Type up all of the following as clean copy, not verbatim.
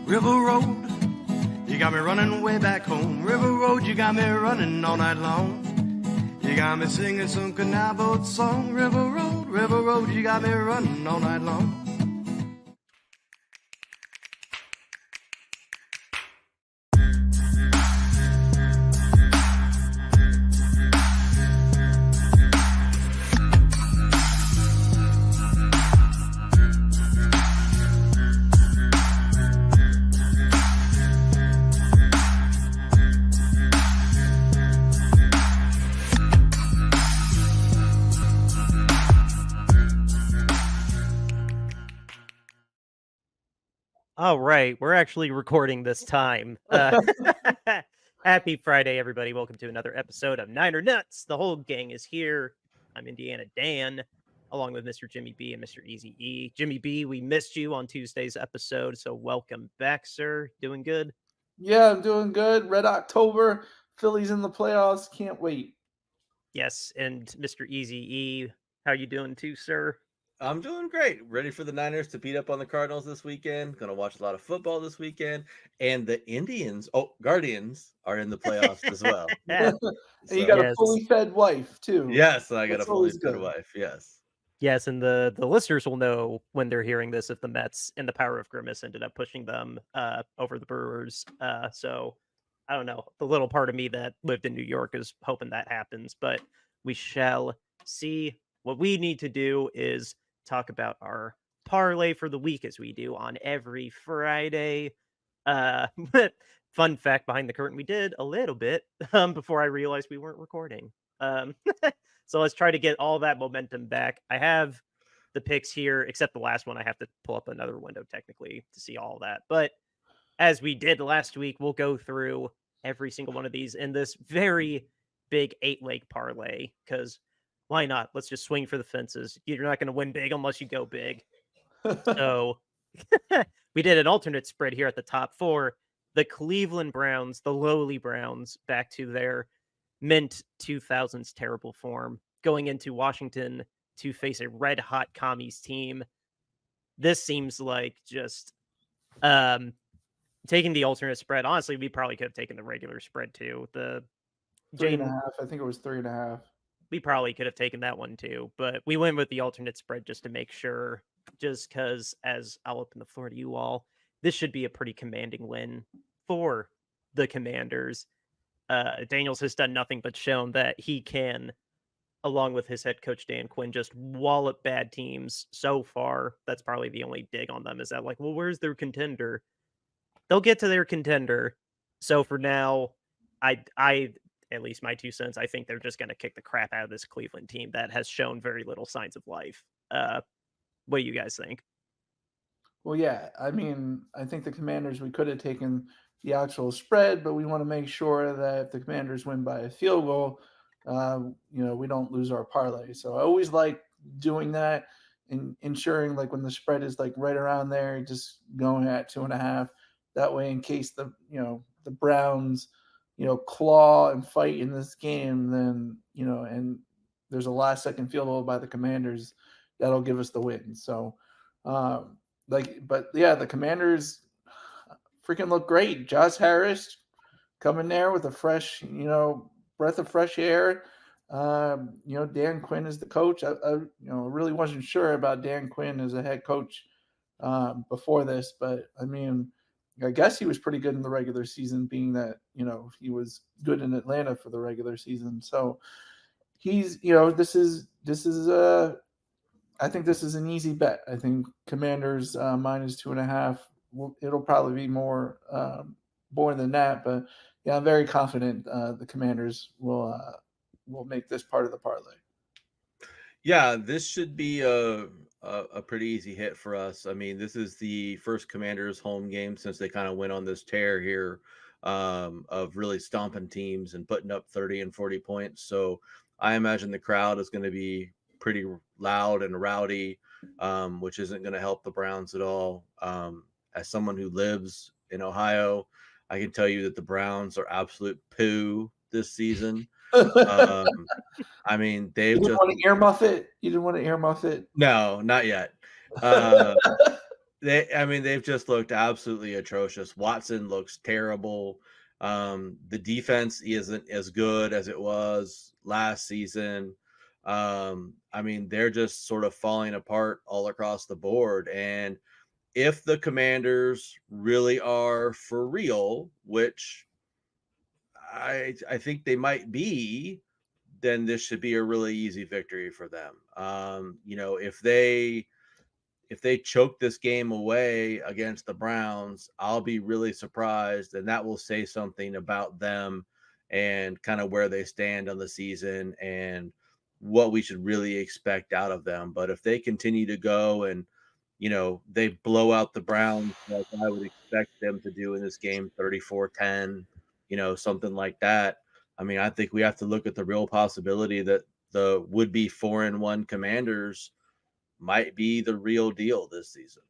River Road, you got me running way back home. River Road, you got me running all night long. You got me singing some canal boat song. River Road, you got me running all night long. All right, we're actually recording this time. Happy Friday, everybody. Welcome to another episode of Niner Nuts. The whole gang is here. I'm Indiana Dan, along with Mr. Jimmy B and Mr. Easy E. Jimmy B, we missed you on Tuesday's episode, so welcome back, sir. Doing good? Yeah, I'm doing good. Red October, Phillies in the playoffs. Can't wait. Yes, and Mr. Easy E, how you doing too, sir? I'm doing great. Ready for the Niners to beat up on the Cardinals this weekend. Going to watch a lot of football this weekend. And the Guardians are in the playoffs as well. And you got Yes. a fully fed wife, too. Yes, I got That's a fully always fed good. wife. Yes. Yes, and the listeners will know when they're hearing this if the Mets and the power of Grimace ended up pushing them over the Brewers. So I don't know. The little part of me that lived in New York is hoping that happens, but we shall see. What we need to do is talk about our parlay for the week as we do on every Friday. Fun fact behind the curtain, we did a little bit before I realized we weren't recording. So let's try to get all that momentum back. I have the picks here, except the last one. I have to pull up another window technically to see all that. But as we did last week, we'll go through every single one of these in this very big 8-leg parlay because why not? Let's just swing for the fences. You're not going to win big unless you go big. So we did an alternate spread here at the top for the Cleveland Browns, the lowly Browns, back to their mint 2000s terrible form, going into Washington to face a red-hot commies team. This seems like just taking the alternate spread. Honestly, we probably could have taken the regular spread too. The 3.5. I think it was 3.5. We probably could have taken that one too, but we went with the alternate spread just to make sure, just because, as I'll open the floor to you all, this should be a pretty commanding win for the Commanders. Daniels has done nothing but shown that he can, along with his head coach Dan Quinn, just wallop bad teams so far. That's probably the only dig on them, is that like, well, where's their contender? They'll get to their contender. So for now, I at least my 2 cents, I think they're just going to kick the crap out of this Cleveland team that has shown very little signs of life. What do you guys think? Well, yeah. I mean, I think the Commanders, we could have taken the actual spread, but we want to make sure that if the Commanders win by a field goal, we don't lose our parlay. So I always like doing that and ensuring like when the spread is like right around there, just going at 2.5. That way, in case the Browns, claw and fight in this game, then, and there's a last second field goal by the Commanders, that'll give us the win. So, but yeah, the Commanders freaking look great. Josh Harris coming there with a fresh, breath of fresh air. Dan Quinn is the coach. I really wasn't sure about Dan Quinn as a head coach before this, but I mean, I guess he was pretty good in the regular season, being that, he was good in Atlanta for the regular season. So he's, this is I think this is an easy bet. I think Commanders minus 2.5. It'll probably be more than that, but yeah, I'm very confident the Commanders will make this part of the parlay. Yeah, this should be a pretty easy hit for us. I mean, this is the first Commanders home game since they kind of went on this tear here of really stomping teams and putting up 30 and 40 points. So I imagine the crowd is going to be pretty loud and rowdy, which isn't going to help the Browns at all. As someone who lives in Ohio, I can tell you that the Browns are absolute poo this season. I mean, they've You didn't want to earmuff it? You didn't want to earmuff it? No, not yet. They've just looked absolutely atrocious. Watson looks terrible. The defense isn't as good as it was last season. They're just sort of falling apart all across the board. And if the Commanders really are for real, which I think they might be, then this should be a really easy victory for them. If they choke this game away against the Browns, I'll be really surprised, and that will say something about them and kind of where they stand on the season and what we should really expect out of them. But if they continue to go and they blow out the Browns like I would expect them to do in this game, 34-10, something like that. I think we have to look at the real possibility that the would-be 4-1 Commanders might be the real deal this season.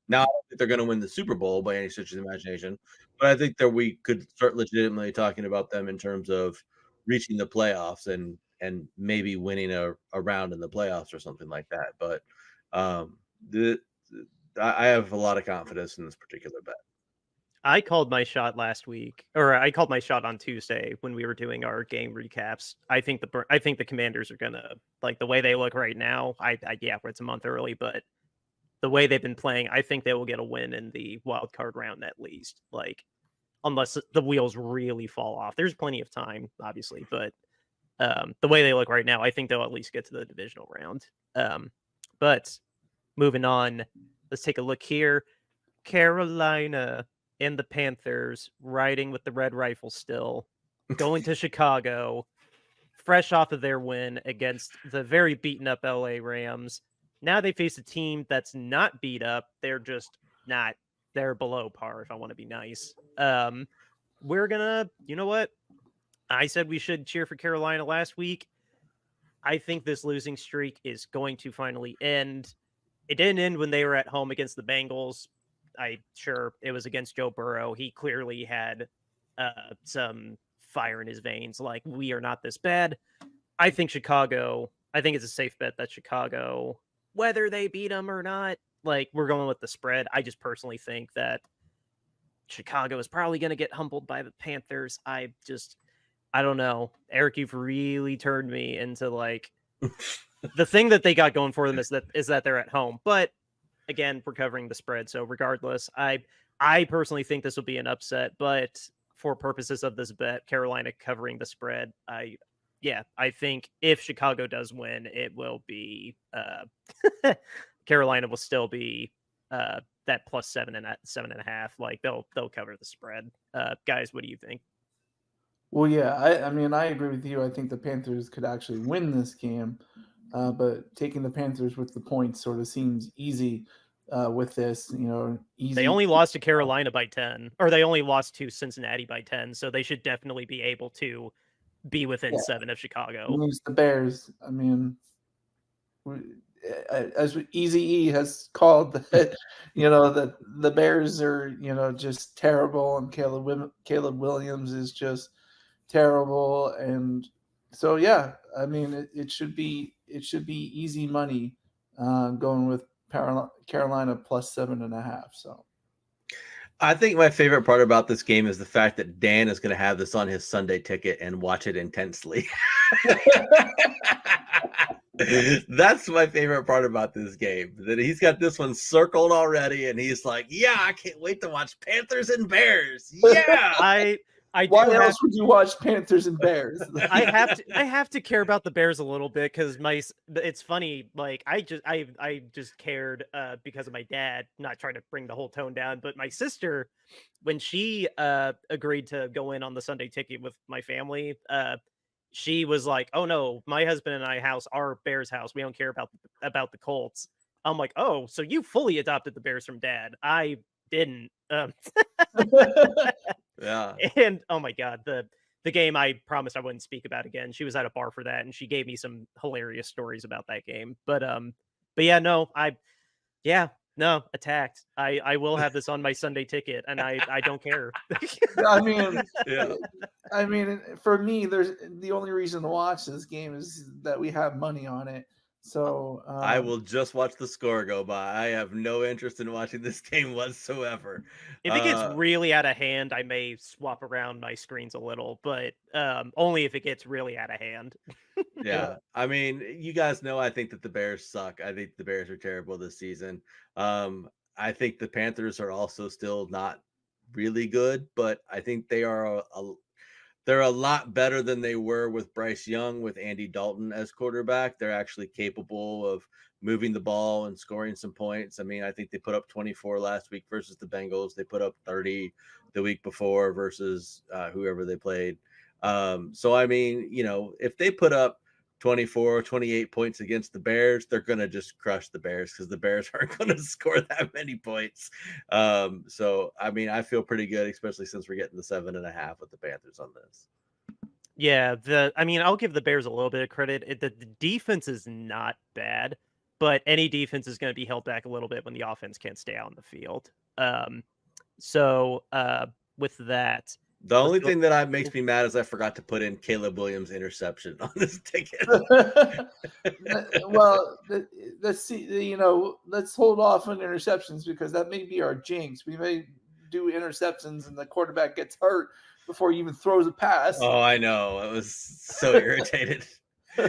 Now, I don't think they're going to win the Super Bowl by any stretch of the imagination, but I think that we could start legitimately talking about them in terms of reaching the playoffs and maybe winning a round in the playoffs or something like that. But I have a lot of confidence in this particular bet. I called my shot last week, or I called my shot on Tuesday when we were doing our game recaps. I think the Commanders are gonna, like, the way they look right now. It's a month early, but the way they've been playing, I think they will get a win in the wild card round at least. Like, unless the wheels really fall off. There's plenty of time, obviously, but the way they look right now, I think they'll at least get to the divisional round. But moving on, let's take a look here. Carolina and the Panthers riding with the red rifle still, going to Chicago, fresh off of their win against the very beaten up LA Rams. Now they face a team that's not beat up. They're just not, they're below par, if I want to be nice. We're gonna, you know what? I said we should cheer for Carolina last week. I think this losing streak is going to finally end. It didn't end when they were at home against the Bengals. Sure, it was against Joe Burrow. He clearly had some fire in his veins. Like, we are not this bad. I think it's a safe bet that Chicago, whether they beat them or not, like, we're going with the spread. I just personally think that Chicago is probably going to get humbled by the Panthers. I don't know. Eric, you've really turned me into, like, the thing that they got going for them is that they're at home. But again, we're covering the spread, so regardless, I personally think this will be an upset. But for purposes of this bet, Carolina covering the spread, I think if Chicago does win, it will be Carolina will still be that plus 7.5. Like, they'll cover the spread. Guys, what do you think? Well, yeah, I agree with you. I think the Panthers could actually win this game, but taking the Panthers with the points sort of seems easy with this. Easy. They only lost to Carolina by 10, or they only lost to Cincinnati by 10, so they should definitely be able to be within 7 of Chicago. It's the Bears. As Easy E has called that, that the Bears are, just terrible, and Caleb Williams is just terrible, and so it should be easy money going with Carolina plus 7.5. So I think my favorite part about this game is the fact that Dan is going to have this on his Sunday ticket and watch it intensely. That's my favorite part about this game, that he's got this one circled already, and he's like, yeah, I can't wait to watch Panthers and Bears. Yeah. Why else would you watch Panthers and Bears? I have to care about the Bears a little bit, because it's funny. Like, I just cared because of my dad. Not trying to bring the whole tone down, but my sister, when she agreed to go in on the Sunday ticket with my family, she was like, "Oh no, my husband and I house our Bears house. We don't care about the Colts." I'm like, "Oh, so you fully adopted the Bears from dad?" I didn't. Yeah. And oh my god, the game I promised I wouldn't speak about again. She was at a bar for that, and she gave me some hilarious stories about that game. But yeah, no, attacked. I will have this on my Sunday ticket, and I don't care. For me, there's the only reason to watch this game is that we have money on it. So I will just watch the score go by. I have no interest in watching this game whatsoever. If it gets really out of hand, I may swap around my screens a little, but only if it gets really out of hand. Yeah. I mean, you guys know I think that the Bears suck. I think the Bears are terrible this season. I think the Panthers are also still not really good, but I think they are they're a lot better than they were with Bryce Young, with Andy Dalton as quarterback. They're actually capable of moving the ball and scoring some points. I mean, I think they put up 24 last week versus the Bengals. They put up 30 the week before versus whoever they played. So, I mean, if they put up 24, 28 points against the Bears, they're going to just crush the Bears because the Bears aren't going to score that many points. So, I mean, I feel pretty good, especially since we're getting the 7.5 with the Panthers on this. Yeah, I'll give the Bears a little bit of credit. The defense is not bad, but any defense is going to be held back a little bit when the offense can't stay out on the field. So with that, the only thing that makes me mad is I forgot to put in Caleb Williams' interception on this ticket. Well, let's see. Let's hold off on interceptions because that may be our jinx. We may do interceptions and the quarterback gets hurt before he even throws a pass. Oh, I know. I was so irritated.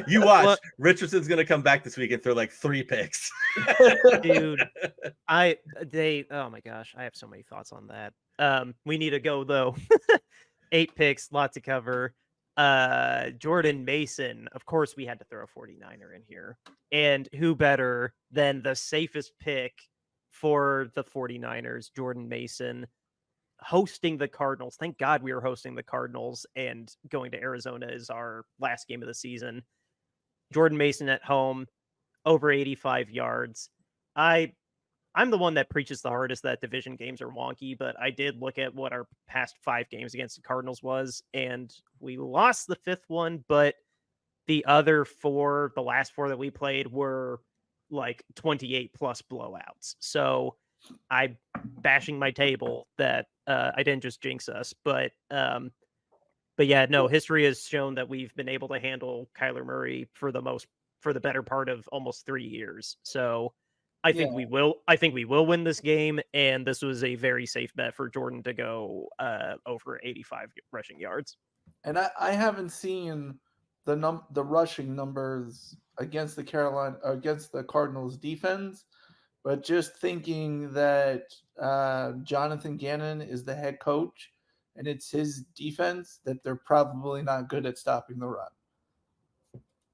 You watch. Richardson's going to come back this week and throw like 3 picks. Dude, oh my gosh, I have so many thoughts on that. We need to go though. 8 picks, lot to cover. Jordan Mason, of course we had to throw a 49er in here. And who better than the safest pick for the 49ers, Jordan Mason, hosting the Cardinals. Thank God we were hosting the Cardinals, and going to Arizona is our last game of the season. Jordan Mason at home, over 85 yards. I'm the one that preaches the hardest that division games are wonky, but I did look at what our past 5 games against the Cardinals was, and we lost the 5th one, but the other 4, the last 4 that we played were like 28 plus blowouts. So I'm bashing my table that I didn't just jinx us, but yeah, no, history has shown that we've been able to handle Kyler Murray for the better part of almost 3 years. So I think we will win this game, and this was a very safe bet for Jordan to go over 85 rushing yards. And I haven't seen the rushing numbers against the Cardinals defense, but just thinking that Jonathan Gannon is the head coach and it's his defense, that they're probably not good at stopping the run.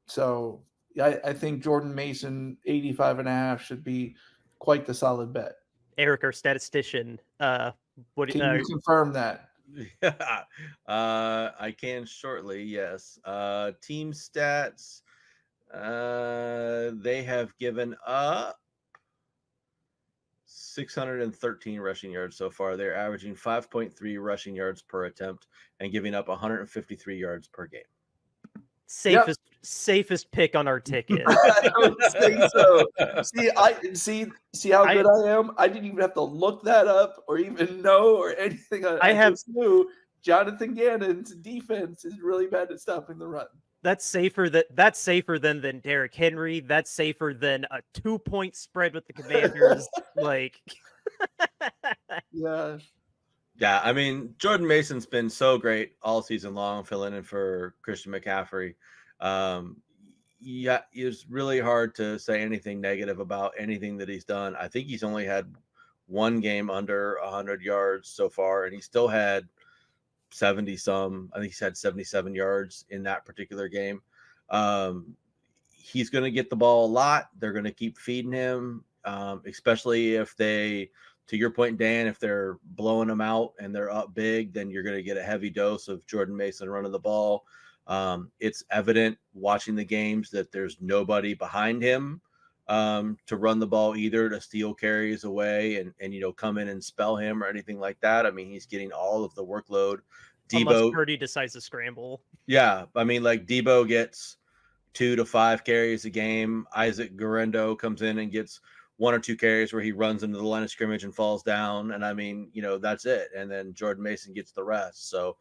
So I think Jordan Mason 85.5 should be quite the solid bet. Eric, our statistician, can you confirm that? Yeah, I can shortly. Yes. Team stats. They have given up 613 rushing yards so far. They're averaging 5.3 rushing yards per attempt and giving up 153 yards per game. Safest pick on our ticket. I would say so. See how good I am. I didn't even have to look that up or even know or anything. I just knew Jonathan Gannon's defense is really bad at stopping the run. That's safer than Derrick Henry. That's safer than a 2-point spread with the Commanders. Yeah, I mean, Jordan Mason's been so great all season long, filling in for Christian McCaffrey. Yeah, it's really hard to say anything negative about anything that he's done. I think he's only had 1 game under 100 yards so far, and he still had 70-some. I think he's had 77 yards in that particular game. He's going to get the ball a lot. They're going to keep feeding him, especially if they, to your point, Dan, if they're blowing them out and they're up big, then you're going to get a heavy dose of Jordan Mason running the ball. It's evident watching the games that there's nobody behind him to run the ball either, to steal carries away and come in and spell him or anything like that. I mean, he's getting all of the workload. Unless Purdy decides to scramble. Yeah, I mean, like Debo gets 2 to 5 carries a game. Isaac Guerrero comes in and gets 1 or 2 carries where he runs into the line of scrimmage and falls down. And I mean, that's it. And then Jordan Mason gets the rest. So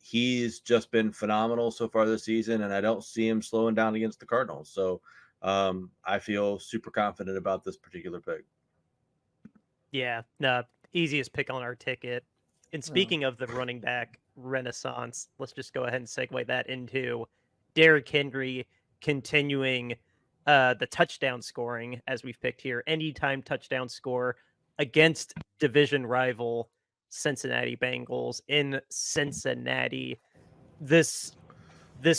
he's just been phenomenal so far this season, and I don't see him slowing down against the Cardinals. So I feel super confident about this particular pick. Yeah, no, easiest pick on our ticket. And speaking of the running back renaissance, let's just go ahead and segue that into Derrick Henry continuing the touchdown scoring as we've picked here. Anytime touchdown score against division rival Cincinnati Bengals in Cincinnati. This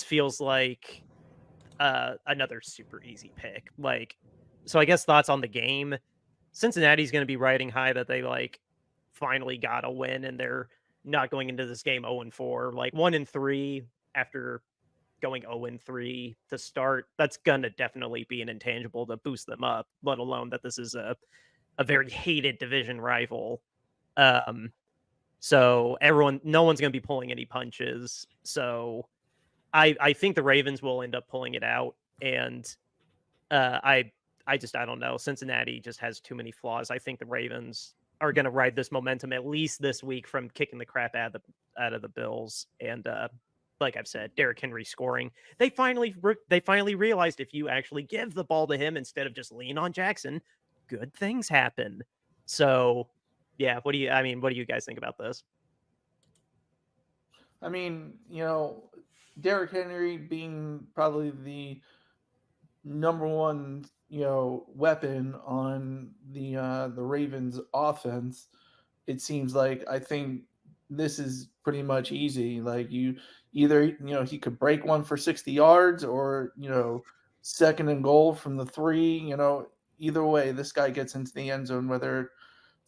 feels like another super easy pick. Like, so I guess thoughts on the game. Cincinnati's going to be riding high that they like finally got a win and they're not going into this game 0-4, like 1-3 after going 0-3 to start. That's going to definitely be an intangible to boost them up, let alone that this is a very hated division rival. So no one's going to be pulling any punches. So I think the Ravens will end up pulling it out. And I don't know. Cincinnati just has too many flaws. I think the Ravens are going to ride this momentum at least this week from kicking the crap out of the Bills. And like I've said, Derrick Henry scoring. They finally realized if you actually give the ball to him instead of just lean on Jackson, good things happen. So yeah, what do you guys think about this? I mean, Derrick Henry being probably the number one, weapon on the Ravens offense, it seems like I think this is pretty much easy. Like you either, he could break one for 60 yards or, second and goal from the 3, either way, this guy gets into the end zone, whether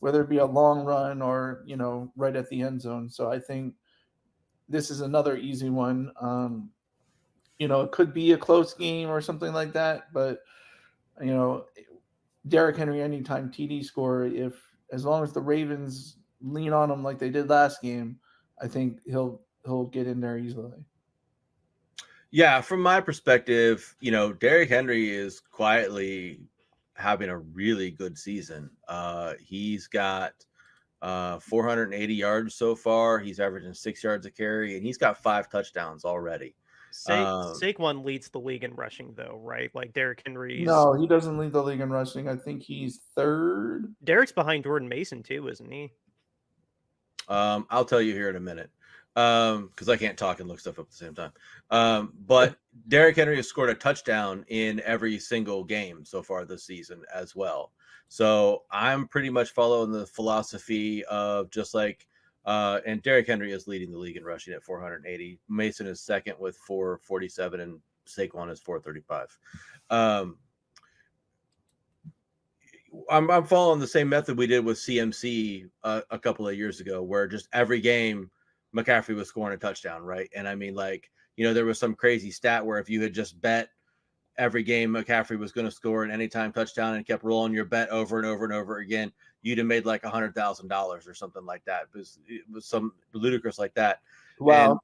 it be a long run or, right at the end zone. So I think this is another easy one. It could be a close game or something like that, but Derrick Henry anytime TD score, as long as the Ravens lean on him like they did last game, I think he'll get in there easily. Yeah, from my perspective, Derrick Henry is quietly having a really good season. He's got 480 yards so far. He's averaging 6 yards a carry, and he's got 5 touchdowns already. Saquon leads the league in rushing, though, right? Like Derrick Henry's. No, he doesn't lead the league in rushing. I think he's third. Derrick's behind Jordan Mason too, isn't he? I'll tell you here in a minute, because I can't talk and look stuff up at the same time. But Derrick Henry has scored a touchdown in every single game so far this season as well. So I'm pretty much following the philosophy of just like, and Derrick Henry is leading the league in rushing at 480. Mason is second with 447, and Saquon is 435. I'm following the same method we did with CMC a couple of years ago, where just every game McCaffrey was scoring a touchdown, right? And I mean, like, there was some crazy stat where if you had just bet every game McCaffrey was going to score an anytime touchdown and kept rolling your bet over and over and over again, you'd have made like $100,000 or something like that. It was some ludicrous like that. Wow.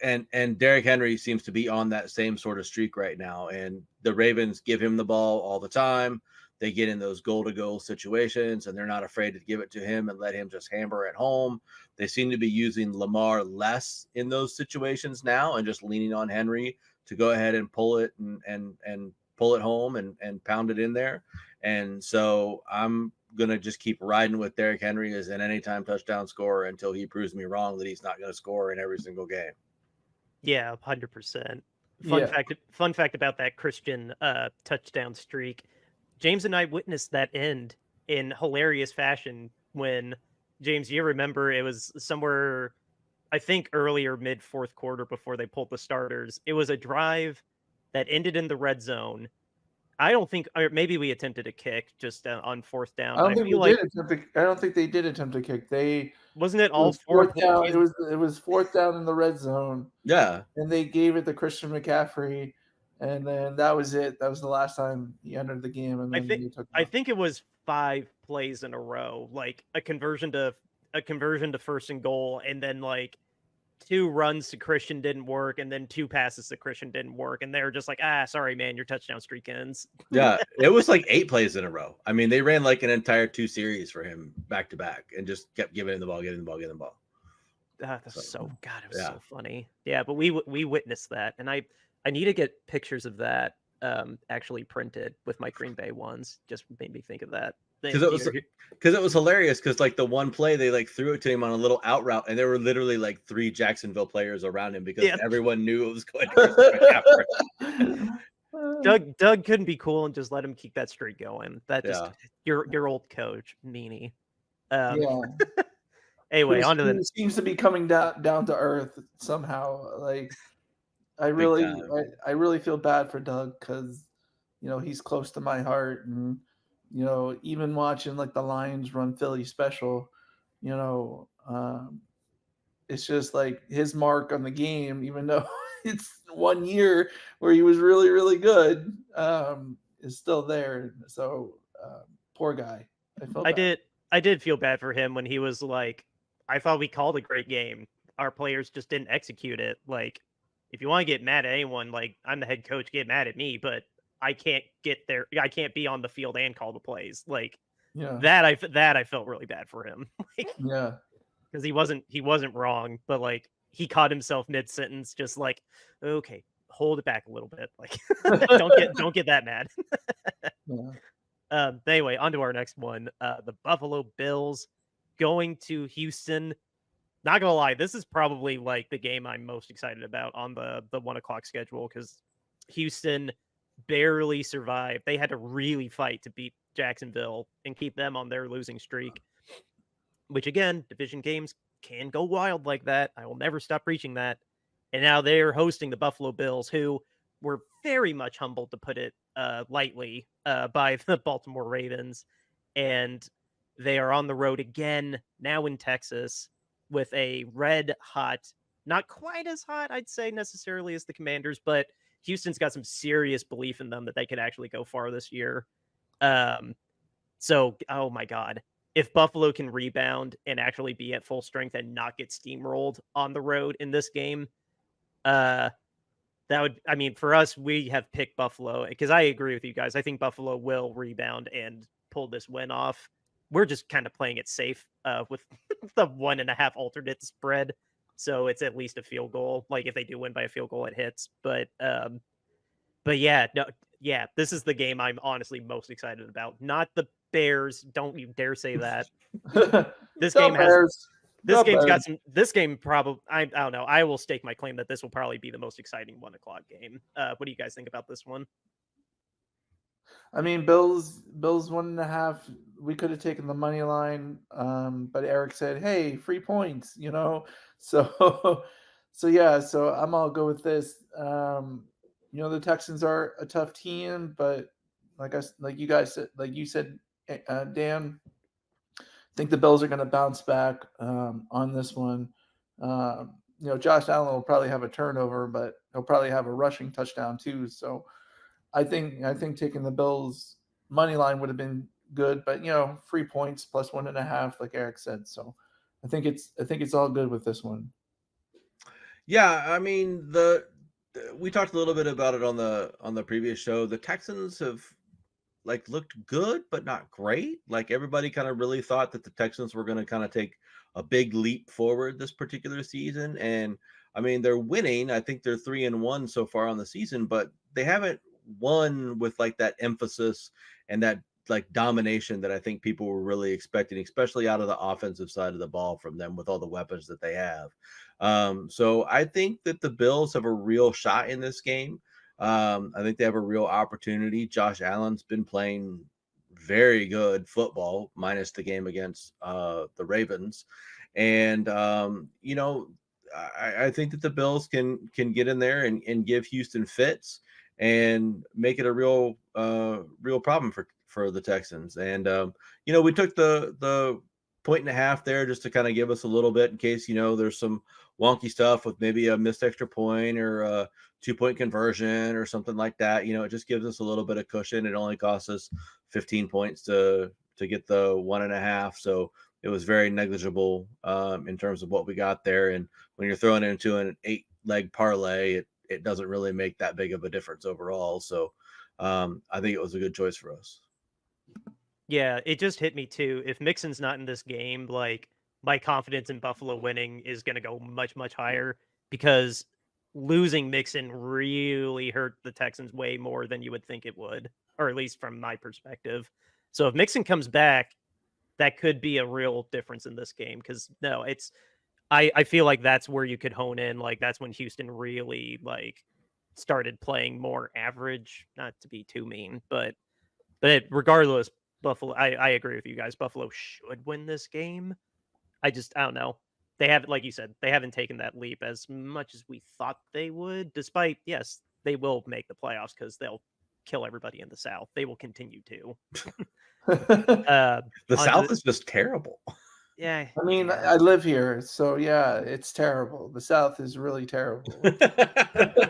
And Derrick Henry seems to be on that same sort of streak right now. And the Ravens give him the ball all the time. They get in those goal-to-goal situations, and they're not afraid to give it to him and let him just hammer at home. They seem to be using Lamar less in those situations now and just leaning on Henry to go ahead and pull it and pull it home and pound it in there. And so I'm going to just keep riding with Derrick Henry as an anytime touchdown scorer until he proves me wrong that he's not going to score in every single game. Yeah, 100%. Fun fact about that Christian touchdown streak. James and I witnessed that end in hilarious fashion when, James, you remember it was somewhere, I think earlier mid fourth quarter before they pulled the starters. It was a drive that ended in the red zone. I don't think, or maybe we attempted a kick just on fourth down. I don't think they did attempt a kick. Wasn't it all fourth down? It was fourth down in the red zone. Yeah, and they gave it to Christian McCaffrey, and then that was it. That was the last time he entered the game. And then I think it was 5 plays in a row, like a conversion to first and goal, and then like 2 runs to Christian didn't work, and then 2 passes to Christian didn't work, and they were just like, sorry, man, your touchdown streak ends. Yeah, it was like 8 plays in a row. I mean, they ran like an entire 2 series for him back to back, and just kept giving him the ball. That's so funny. Yeah, but we witnessed that, and I need to get pictures of that actually printed with my Green Bay ones. Just made me think of that. Because it was hilarious. Because like the one play they like threw it to him on a little out route, and there were literally like 3 Jacksonville players around him because everyone knew it was going to Christian McCaffrey. Doug couldn't be cool and just let him keep that streak going. That just Yeah. your old coach, meanie. Yeah. Anyway, Who on to the seems to be coming down to earth somehow. Like I really feel bad for Doug because he's close to my heart, and even watching like the Lions run Philly special, it's just like his mark on the game, even though it's 1 year where he was really, really good, is still there. So poor guy. I did feel bad for him when he was like, I thought we called a great game. Our players just didn't execute it. Like, if you want to get mad at anyone, like, I'm the head coach, get mad at me, but I can't get there. I can't be on the field and call the plays. Like, that I felt really bad for him. Like, yeah. Because he wasn't wrong, but like he caught himself mid sentence, just like, okay, hold it back a little bit. Like, don't get that mad. Anyway, on to our next one. The Buffalo Bills going to Houston. Not gonna lie, this is probably like the game I'm most excited about on the 1 o'clock schedule because Houston barely survived. They had to really fight to beat Jacksonville and keep them on their losing streak. Which again, division games can go wild like that. I will never stop preaching that. And now they're hosting the Buffalo Bills, who were very much humbled, to put it lightly, by the Baltimore Ravens. And they are on the road again, now in Texas, with a red hot, not quite as hot, I'd say, necessarily as the Commanders, but Houston's got some serious belief in them that they could actually go far this year. So, oh my God. If Buffalo can rebound and actually be at full strength and not get steamrolled on the road in this game, that would, I mean, for us, we have picked Buffalo because I agree with you guys. I think Buffalo will rebound and pull this win off. We're just kind of playing it safe with the 1.5 alternate spread. So it's at least a field goal. Like if they do win by a field goal, it hits. But yeah, no, yeah, this is the game I'm honestly most excited about. Not the Bears. Don't you dare say that. This game has this game probably, I don't know. I will stake my claim that this will probably be the most exciting 1 o'clock game. What do you guys think about this one? I mean, Bills 1.5. We could have taken the money line, but Eric said, "Hey, free points," So, yeah. So I'll go with this. The Texans are a tough team, but like you guys said, like you said, Dan, I think the Bills are going to bounce back on this one. Josh Allen will probably have a turnover, but he'll probably have a rushing touchdown too. So I think taking the Bills money line would have been good, but free points plus 1.5, like Eric said. So I think it's all good with this one. Yeah, I mean we talked a little bit about it on the previous show. The Texans have like looked good, but not great. Like everybody kind of really thought that the Texans were going to kind of take a big leap forward this particular season. And I mean, they're winning. I think they're 3-1 so far on the season, but they haven't won with like that emphasis and that like domination that I think people were really expecting, especially out of the offensive side of the ball from them with all the weapons that they have. So I think that the Bills have a real shot in this game. I think they have a real opportunity. Josh Allen's been playing very good football, minus the game against the Ravens. And, I think that the Bills can get in there and give Houston fits and make it a real problem for the Texans. And, we took the 1.5 there just to kind of give us a little bit in case, there's some wonky stuff with maybe a missed extra point or a 2-point conversion or something like that. It just gives us a little bit of cushion. It only costs us 15 points to get the 1.5. So it was very negligible in terms of what we got there. And when you're throwing it into an 8-leg parlay, it doesn't really make that big of a difference overall. So I think it was a good choice for us. Yeah, it just hit me too. If Mixon's not in this game, like my confidence in Buffalo winning is going to go much, much higher because losing Mixon really hurt the Texans way more than you would think it would, or at least from my perspective. So if Mixon comes back, that could be a real difference in this game. Because no, it's I feel like that's where you could hone in. Like that's when Houston really like started playing more average. Not to be too mean, but regardless, Buffalo. I agree with you guys. Buffalo should win this game. I don't know. They haven't, like you said, they haven't taken that leap as much as we thought they would. Despite, yes, they will make the playoffs because they'll kill everybody in the South. They will continue to. The South is just terrible. Yeah. I mean, yeah. I live here, so yeah, it's terrible. The South is really terrible.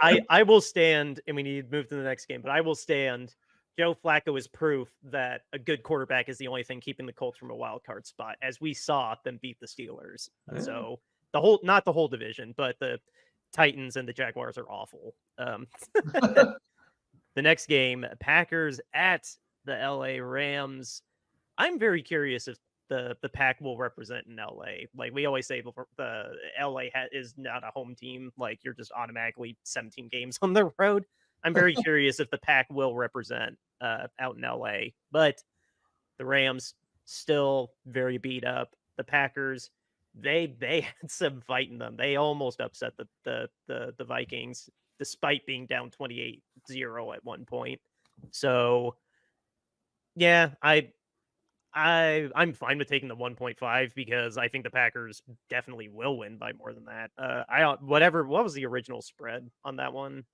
I will stand, and we need to move to the next game, but I will stand. Joe Flacco is proof that a good quarterback is the only thing keeping the Colts from a wild card spot, as we saw them beat the Steelers. Yeah. So not the whole division, but the Titans and the Jaguars are awful. The next game, Packers at the LA Rams. I'm very curious if the Pack will represent in LA. Like we always say, the LA is not a home team. Like you're just automatically 17 games on the road. I'm very curious if the Pack will represent out in LA. But the Rams still very beat up. The Packers, they had some fight in them. They almost upset the Vikings despite being down 28-0 at one point. So yeah, I'm fine with taking the 1.5 because I think the Packers definitely will win by more than that. What was the original spread on that one?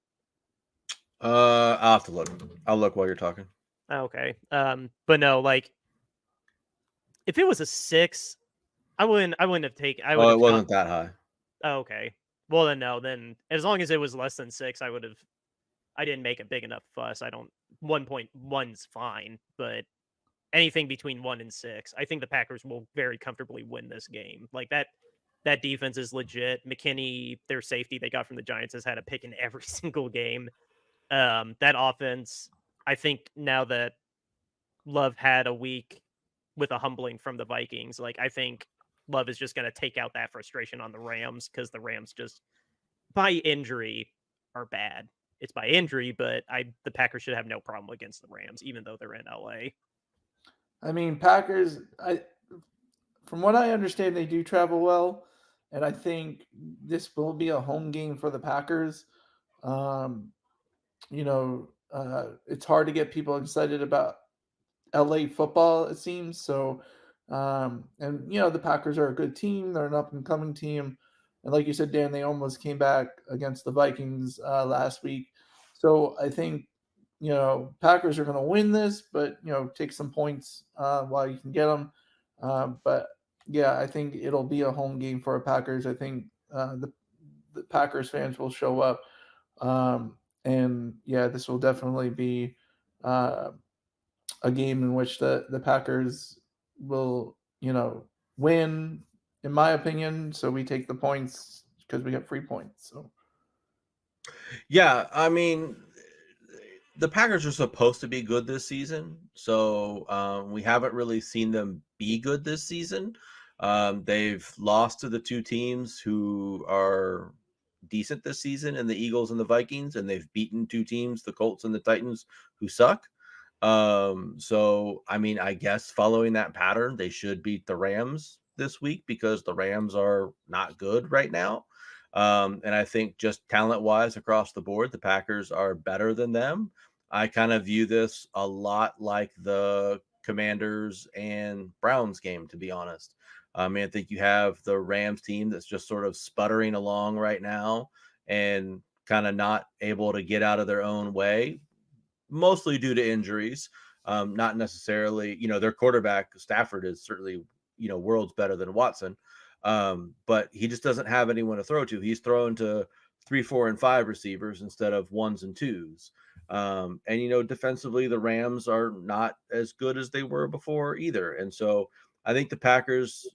I'll have to look. I'll look while you're talking. Okay. But no, like if it was a 6, I wouldn't have taken. It wasn't that high. Oh, okay. Well then no, then as long as it was less than 6, I didn't make a big enough fuss. 1.1's fine, but anything between 1 and 6, I think the Packers will very comfortably win this game. Like that defense is legit. McKinney, their safety they got from the Giants, has had a pick in every single game. That offense, I think now that Love had a week with a humbling from the Vikings, like I think Love is just going to take out that frustration on the Rams because the Rams just by injury are bad. It's by injury, but the Packers should have no problem against the Rams, even though they're in LA. I mean, Packers, from what I understand, they do travel well, and I think this will be a home game for the Packers. It's hard to get people excited about LA football, it seems. So, the Packers are a good team. They're an up-and-coming team. And like you said, Dan, they almost came back against the Vikings last week. So I think, Packers are going to win this, but, take some points while you can get them. But, yeah, I think it'll be a home game for the Packers. I think the Packers fans will show up. And, yeah, this will definitely be a game in which the Packers will, win, in my opinion. So we take the points because we have 3 points. So, yeah, I mean, the Packers are supposed to be good this season, so we haven't really seen them be good this season. They've lost to the two teams who are decent this season, and the Eagles and the Vikings, and they've beaten two teams, the Colts and the Titans, who suck. So I mean, I guess following that pattern, they should beat the Rams this week because the Rams are not good right now. And I think just talent wise across the board, the Packers are better than them. I kind of view this a lot like the Commanders and Browns game, to be honest. I mean, I think you have the Rams team that's just sort of sputtering along right now and kind of not able to get out of their own way, mostly due to injuries. Not necessarily, their quarterback Stafford is certainly, worlds better than Watson. But he just doesn't have anyone to throw to. He's throwing to 3, 4, and 5 receivers instead of 1s and 2s. And defensively, the Rams are not as good as they were before either. And so I think the Packers,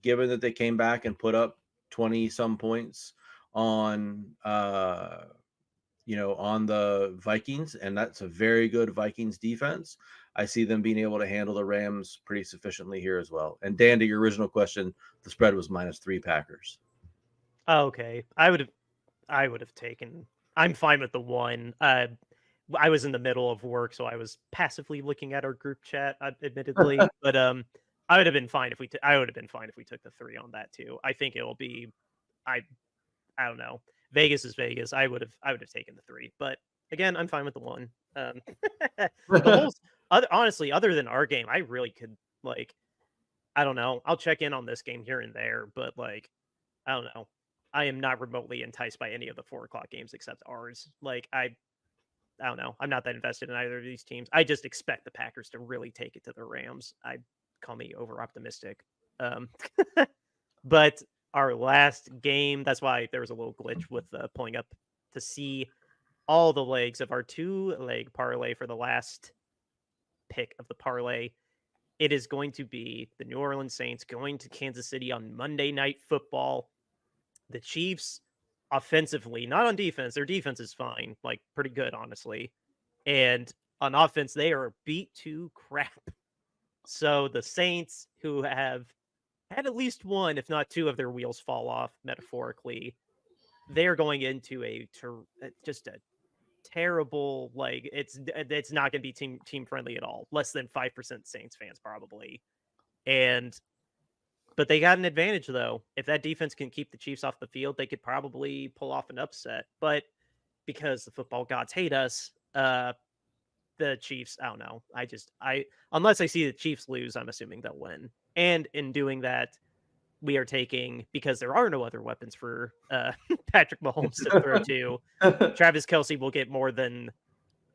given that they came back and put up 20 some points on the Vikings, and that's a very good Vikings defense, I see them being able to handle the Rams pretty sufficiently here as well. And Dan, to your original question, the spread was -3 Packers. Okay. I would have I would have taken. I'm fine with the 1. I was in the middle of work, so I was passively looking at our group chat, admittedly. But I would have been fine if we. I would have been fine if we took the 3 on that too. I think it will be. I. I don't know. Vegas is Vegas. I would have taken the 3, but again, I'm fine with the 1. The whole honestly, other than our game, I really could like. I don't know. I'll check in on this game here and there, but like, I don't know. I am not remotely enticed by any of the 4 o'clock games except ours. Like, I don't know. I'm not that invested in either of these teams. I just expect the Packers to really take it to the Rams. I call me over optimistic. Um, but our last game, that's why there was a little glitch with pulling up to see all the legs of our 2-leg parlay for the last pick of the parlay. It is going to be the New Orleans Saints going to Kansas City on Monday Night Football. The Chiefs, offensively, not on defense, their defense is fine, like pretty good, honestly. And on offense, they are beat to crap. So the Saints, who have had at least 1, if not 2, of their wheels fall off, metaphorically, they're going into just a terrible, like, it's not going to be team friendly at all. Less than 5% Saints fans probably. But they got an advantage, though. If that defense can keep the Chiefs off the field, they could probably pull off an upset. But because the football gods hate us, the Chiefs, I don't know. Unless I see the Chiefs lose, I'm assuming they'll win. And in doing that, we are taking, because there are no other weapons for Patrick Mahomes to throw to, Travis Kelce will get more than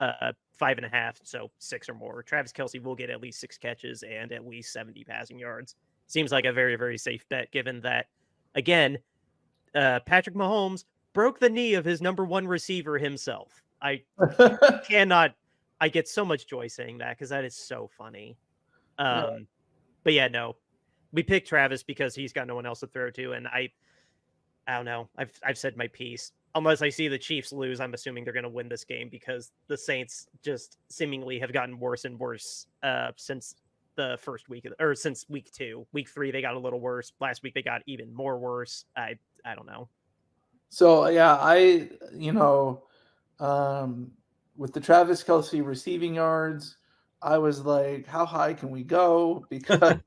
5.5, so 6 or more. Travis Kelce will get at least 6 catches and at least 70 passing yards. Seems like a very, very safe bet, given that, again, Patrick Mahomes broke the knee of his number 1 receiver himself. I get so much joy saying that because that is so funny. But yeah, no, we picked Travis because he's got no one else to throw to, and I don't know. I've said my piece. Unless I see the Chiefs lose, I'm assuming they're going to win this game because the Saints just seemingly have gotten worse and worse since the first week, or since week 2. Week 3, they got a little worse. Last week, they got even more worse. I don't know. So yeah, with the Travis Kelce receiving yards, I was like, how high can we go? Because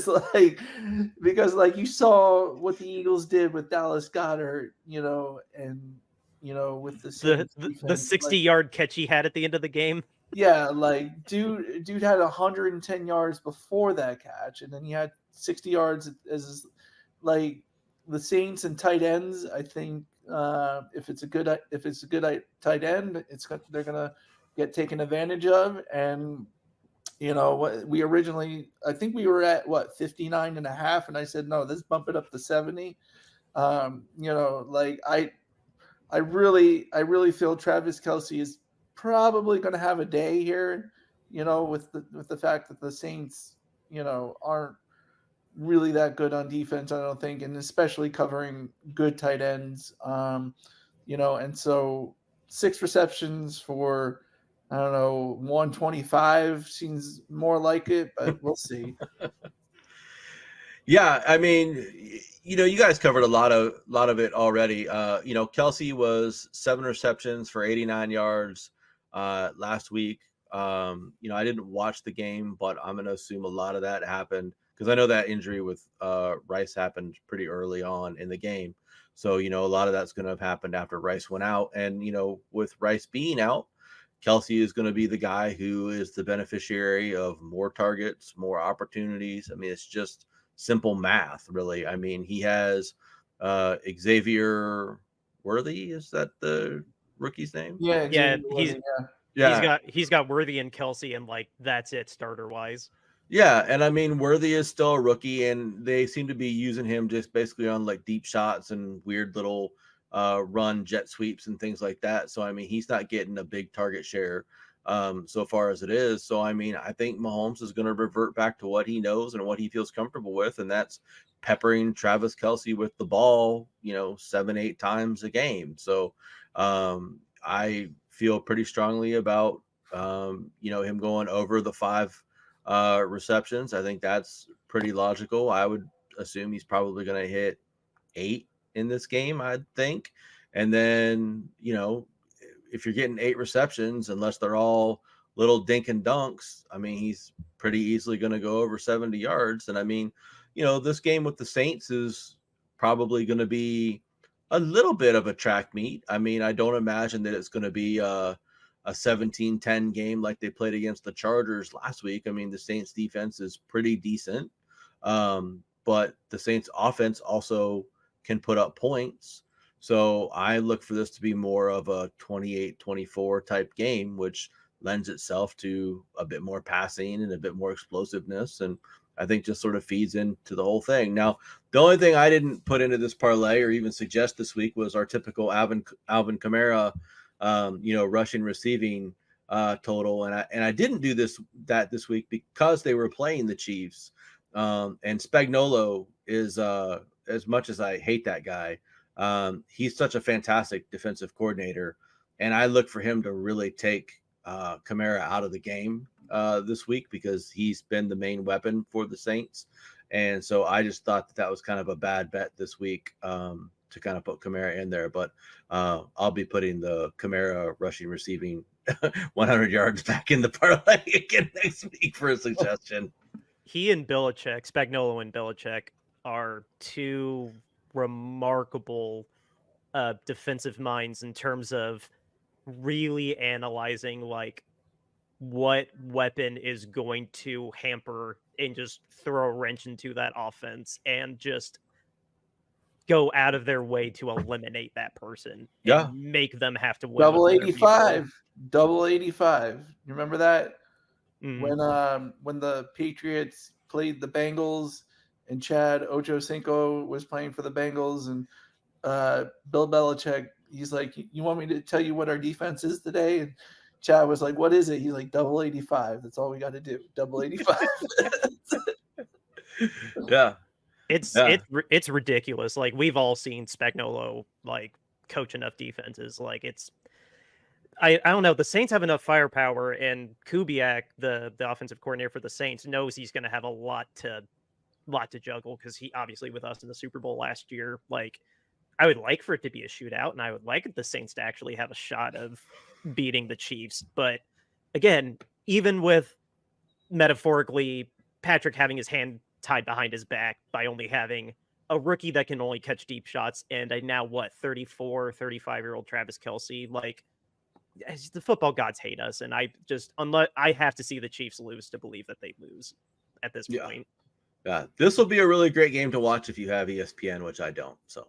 like you saw what the Eagles did with Dallas Goedert, and with the Saints The defense, 60-yard catch he had at the end of the game. yeah, like dude had 110 yards before that catch, and then he had 60 yards as like the Saints and tight ends. I think if it's a good tight end, they're gonna get taken advantage of. And what we originally, I think we were at 59.5, and I said no, let's bump it up to 70. Like I really feel Travis Kelce is probably going to have a day here, with the fact that the Saints, aren't really that good on defense, I don't think, and especially covering good tight ends. And so 6 receptions for, I don't know, 125 seems more like it, but we'll see. Yeah, I mean, you guys covered a lot of it already. Kelce was 7 receptions for 89 yards last week. I didn't watch the game, but I'm going to assume a lot of that happened because I know that injury with Rice happened pretty early on in the game. So, a lot of that's going to have happened after Rice went out. And, with Rice being out, Kelce is going to be the guy who is the beneficiary of more targets, more opportunities. I mean, it's just simple math, really. I mean, he has Xavier Worthy. Is that the rookie's name? Yeah, he's got Worthy and Kelce, and like that's it starter wise. Yeah, and I mean, Worthy is still a rookie, and they seem to be using him just basically on like deep shots and weird little run jet sweeps and things like that. So I mean, he's not getting a big target share so far as it is. So I mean, I think Mahomes is going to revert back to what he knows and what he feels comfortable with, and that's peppering Travis Kelce with the ball, 7-8 times a game. So I feel pretty strongly about him going over the 5 receptions. I think that's pretty logical. I would assume he's probably going to hit 8 in this game, I think. And then, if you're getting 8 receptions, unless they're all little dink and dunks, I mean, he's pretty easily going to go over 70 yards. And I mean, this game with the Saints is probably going to be a little bit of a track meet. I mean, I don't imagine that it's going to be a 17-10 game like they played against the Chargers last week. I mean, the Saints defense is pretty decent. But the Saints offense also can put up points. So I look for this to be more of a 28-24 type game, which lends itself to a bit more passing and a bit more explosiveness. And I think just sort of feeds into the whole thing. Now, the only thing I didn't put into this parlay or even suggest this week was our typical Alvin Kamara, rushing receiving total. And I didn't do that this week because they were playing the Chiefs. And Spagnuolo is, as much as I hate that guy, he's such a fantastic defensive coordinator. And I look for him to really take Kamara out of the game this week because he's been the main weapon for the Saints. And so I just thought that was kind of a bad bet this week to kind of put Kamara in there. But I'll be putting the Kamara rushing receiving 100 yards back in the parlay again next week for a suggestion. He and Belichick, Spagnuolo and Belichick, are two remarkable defensive minds in terms of really analyzing like what weapon is going to hamper and just throw a wrench into that offense and just go out of their way to eliminate that person and make them have to win. Double 85. You remember that? When the Patriots played the Bengals and Chad Ochocinco was playing for the Bengals and Bill Belichick, he's like, you want me to tell you what our defense is today? And Chad was like, what is it? He's like, double 85. That's all we got to do. Double 85. Yeah. It's ridiculous. Like we've all seen Spagnuolo like coach enough defenses. Like I don't know. The Saints have enough firepower, and Kubiak, the offensive coordinator for the Saints, knows he's going to have a lot to juggle because he obviously with us in the Super Bowl last year. Like, I would like for it to be a shootout, and I would like the Saints to actually have a shot of beating the Chiefs. But again, even with metaphorically Patrick having his hand tied behind his back by only having a rookie that can only catch deep shots and a now 35-year-old Travis Kelce, like. The football gods hate us, and I have to see the Chiefs lose to believe that they lose at this point. Yeah, this will be a really great game to watch if you have ESPN, which I don't. So,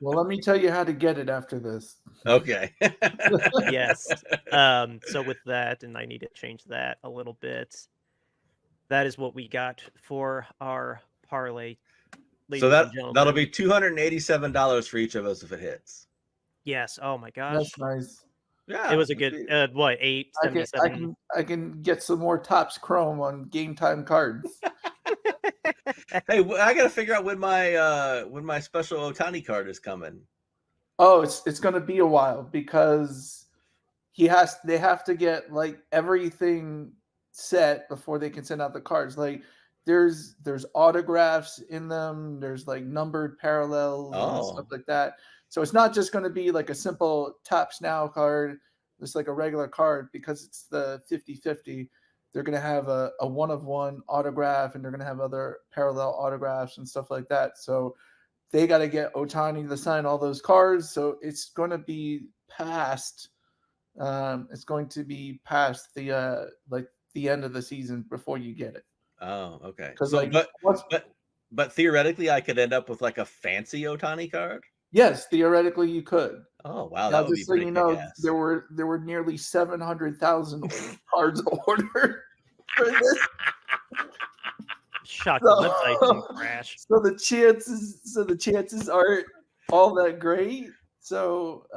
well, let me tell you how to get it after this. Okay. Yes. So with that, and I need to change that a little bit. That is what we got for our parlay. So that'll be $287 for each of us if it hits. Yes. Oh my gosh. That's nice. Yeah. It was a good $8.77. I can get some more Topps Chrome on Game Time cards. Hey, I got to figure out when my special Ohtani card is coming. Oh, it's going to be a while because they have to get like everything set before they can send out the cards. Like there's autographs in them. There's like numbered parallels and stuff like that. So it's not just going to be like a simple Topps Now card, just like a regular card, because it's the 50-50. They're going to have a one-of-one autograph, and they're going to have other parallel autographs and stuff like that. So they got to get Ohtani to sign all those cards. So it's going to be past. It's going to be past the the end of the season before you get it. Oh, okay. So, but theoretically, I could end up with like a fancy Ohtani card. Yes, theoretically you could. Oh wow, now, just so you know, there were nearly 700,000 cards ordered for this. Shocking website crash. So the chances aren't all that great. So,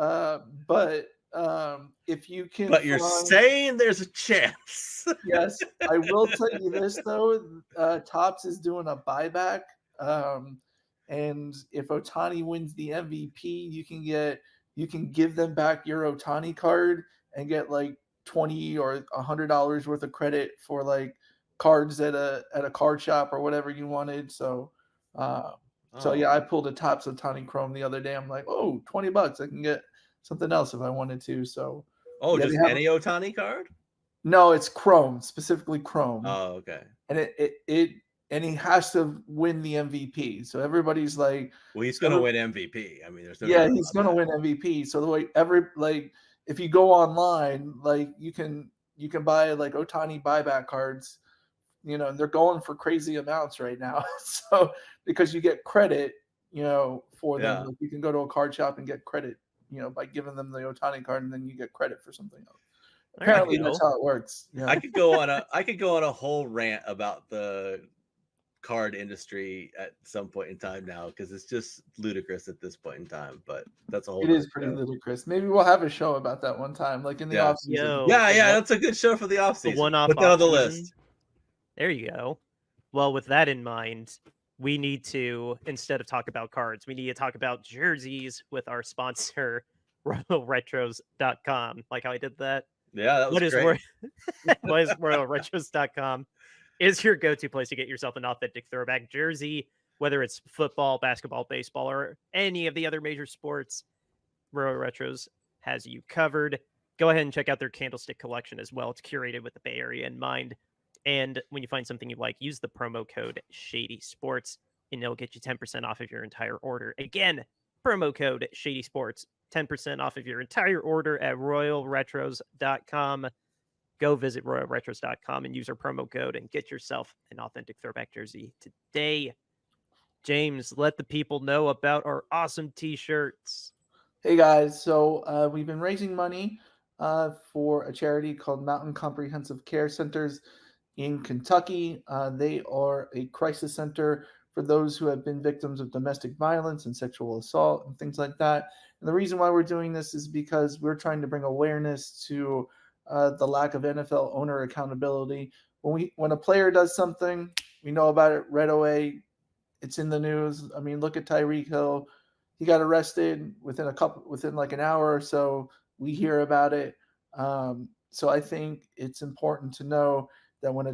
but if you can, but you're saying there's a chance. Yes, I will tell you this though. Topps is doing a buyback. And if Ohtani wins the MVP, you can give them back your Ohtani card and get like $20 or $100 worth of credit for like cards at a card shop or whatever you wanted. So So Oh, yeah, I pulled a Topps Otani Chrome the other day. I'm like, oh, $20. I can get something else if I wanted to. So oh, yeah, just they have any Otani card? no, it's Chrome, specifically Chrome. Oh, okay. And it and he has to win the MVP. So everybody's like, Well, he's so going to win MVP. I mean, there's no yeah, doubt he's about gonna that. win MVP. So the way if you go online, like you can buy like Otani buyback cards, and they're going for crazy amounts right now. So because you get credit, for them, Yeah. like you can go to a card shop and get credit, by giving them the Otani card, and then you get credit for something else. There you Apparently, go. that's how it works. Yeah. I could go on a whole rant about the card industry at some point in time now because it's just ludicrous at this point in time. But that's a whole It nother is pretty show. ludicrous. Maybe we'll have a show about that one time, like in the Yeah. off season. Yo, Yeah, that's a good show for the off the season. one-off Put that on the off-season. list. There you go. Well, with that in mind, we need to, instead of talk about cards, we need to talk about jerseys with our sponsor, RoyalRetros.com. Like how I did that? Yeah, that was What is great. what is RoyalRetros.com? Is your go-to place to get yourself an authentic throwback jersey, whether it's football, basketball, baseball, or any of the other major sports. Royal Retros has you covered. Go ahead and check out their Candlestick collection as well. It's curated with the Bay Area in mind. And when you find something you like, use the promo code Shady Sports, and it'll get you 10% off of your entire order. Again, promo code Shady Sports, 10% off of your entire order at royalretros.com. Go visit royalretros.com and use our promo code and get yourself an authentic throwback jersey today. James, let the people know about our awesome t-shirts. Hey guys, so we've been raising money for a charity called Mountain Comprehensive Care Centers in Kentucky. They are a crisis center for those who have been victims of domestic violence and sexual assault and things like that. And the reason why we're doing this is because we're trying to bring awareness to the lack of NFL owner accountability. When a player does something, we know about it right away. It's in the news. I mean, look at Tyreek Hill. He got arrested within like an hour or so. We hear about it. So I think it's important to know that when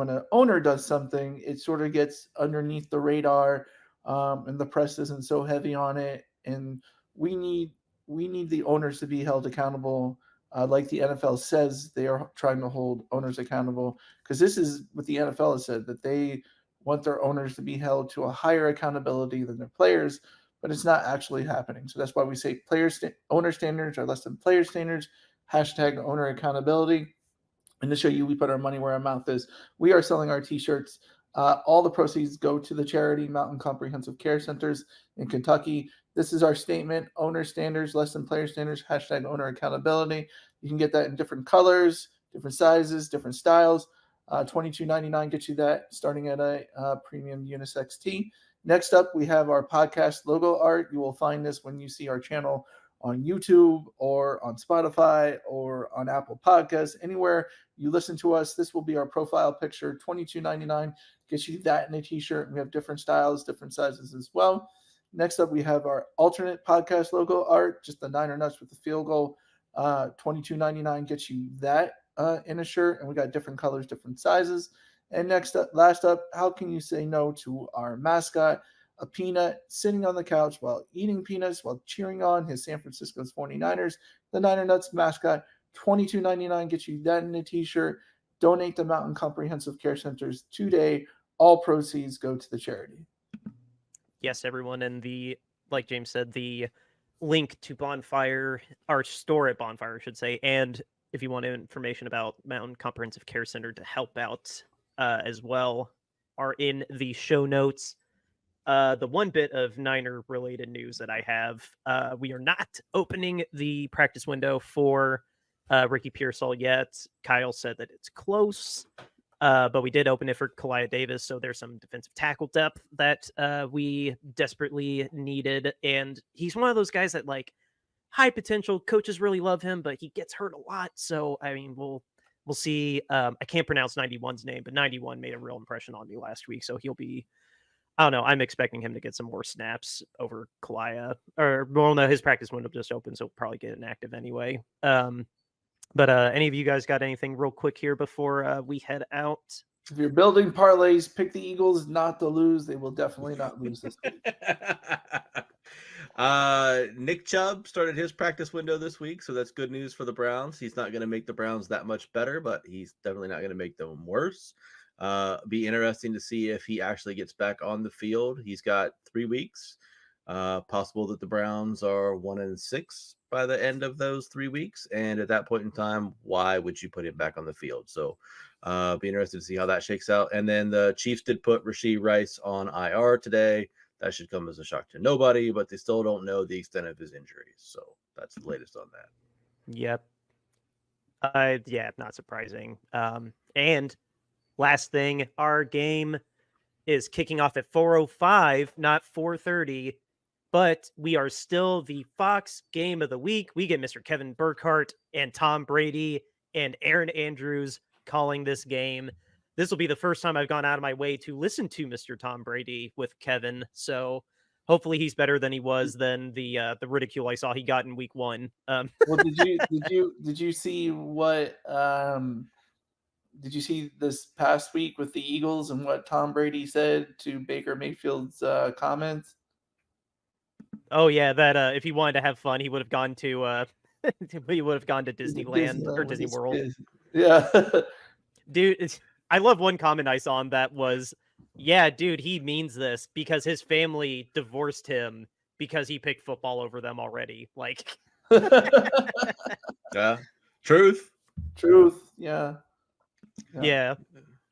an owner does something, it sort of gets underneath the radar, and the press isn't so heavy on it. And we need the owners to be held accountable, like the NFL says they are trying to hold owners accountable. Because this is what the NFL has said, that they want their owners to be held to a higher accountability than their players, but it's not actually happening. So that's why we say owner standards are less than player standards. Hashtag owner accountability. And to show you we put our money where our mouth is, we are selling our t-shirts. All the proceeds go to the charity Mountain Comprehensive Care Centers in Kentucky. This is our statement: owner standards, less than player standards, hashtag owner accountability. You can get that in different colors, different sizes, different styles. $22.99 gets you that, starting at a premium unisex tee. Next up, we have our podcast logo art. You will find this when you see our channel on YouTube or on Spotify or on Apple Podcasts. Anywhere you listen to us, this will be our profile picture. $22.99 gets you that in a t-shirt. We have different styles, different sizes as well. Next up, we have our alternate podcast logo art, just the Niner Nuts with the field goal. $22.99 gets you that in a shirt, and we got different colors, different sizes. And last up, how can you say no to our mascot, a peanut sitting on the couch while eating peanuts while cheering on his San Francisco 49ers, the Niner Nuts mascot. $22.99 gets you that in a t-shirt. Donate to Mountain Comprehensive Care Centers today. All proceeds go to the charity. Yes, everyone. And like James said, the link to Bonfire, our store at Bonfire, I should say, and if you want information about Mountain Comprehensive Care Center to help out as well, are in the show notes. The one bit of Niner related news that I have, we are not opening the practice window for Ricky Pearsall yet. Kyle said that it's close, but we did open it for Kalia Davis, so there's some defensive tackle depth that we desperately needed. And he's one of those guys that, like, high potential, coaches really love him, but he gets hurt a lot. So, I mean, we'll see. I can't pronounce 91's name, but 91 made a real impression on me last week, so he'll be, I don't know. I'm expecting him to get some more snaps over Kalia. Or, well, no, his practice window just opened, so he'll probably get inactive anyway. But any of you guys got anything real quick here before we head out? If you're building parlays, pick the Eagles not to lose. They will definitely not lose this week. Nick Chubb started his practice window this week, so that's good news for the Browns. He's not going to make the Browns that much better, but he's definitely not going to make them worse. Be interesting to see if he actually gets back on the field. He's got 3 weeks. Possible that the Browns are 1-6 by the end of those 3 weeks, and at that point in time, why would you put him back on the field? So be interested to see how that shakes out. And then the Chiefs did put Rashee Rice on IR today. That should come as a shock to nobody, but they still don't know the extent of his injuries. So that's the latest on that. Yep. Yeah, not surprising. And last thing, our game is kicking off at 4:05, not 4:30, but we are still the Fox game of the week. We get Mr. Kevin Burkhardt and Tom Brady and Aaron Andrews calling this game. This will be the first time I've gone out of my way to listen to Mr. Tom Brady with Kevin. So hopefully he's better than he was than the ridicule I saw he got in week 1. Well, did you see what did you see this past week with the Eagles and what Tom Brady said to Baker Mayfield's comments? Oh yeah, that if he wanted to have fun, he would have gone to Disneyland or Disney World. Yeah. Dude, I love one comment I saw on that was, yeah, dude, he means this because his family divorced him because he picked football over them already. Like, yeah, truth. Yeah.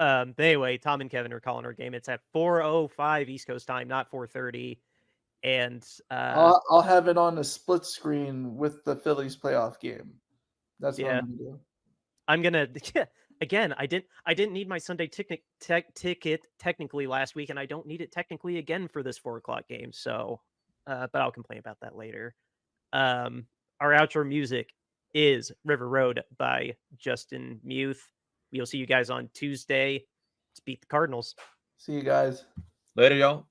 But anyway, Tom and Kevin are calling our game. It's at 4:05 East Coast time, not 4:30. And I'll have it on a split screen with the Phillies playoff game. That's what I'm gonna do. I'm gonna again. I didn't need my Sunday ticket technically last week, and I don't need it technically again for this 4:00 game. So, but I'll complain about that later. Our outro music is River Road by Justin Muth. We'll see you guys on Tuesday. Let's beat the Cardinals. See you guys later, y'all.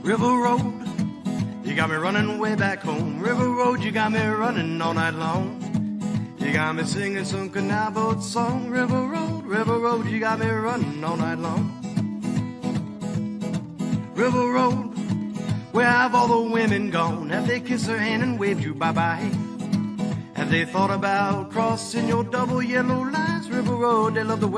River Road, you got me running way back home. River Road, you got me running all night long. You got me singing some canal boat song. River Road, you got me running all night long. River Road, where have all the women gone? Have they kissed her hand and waved you bye-bye? Have they thought about crossing your double yellow lines? River Road, they love the way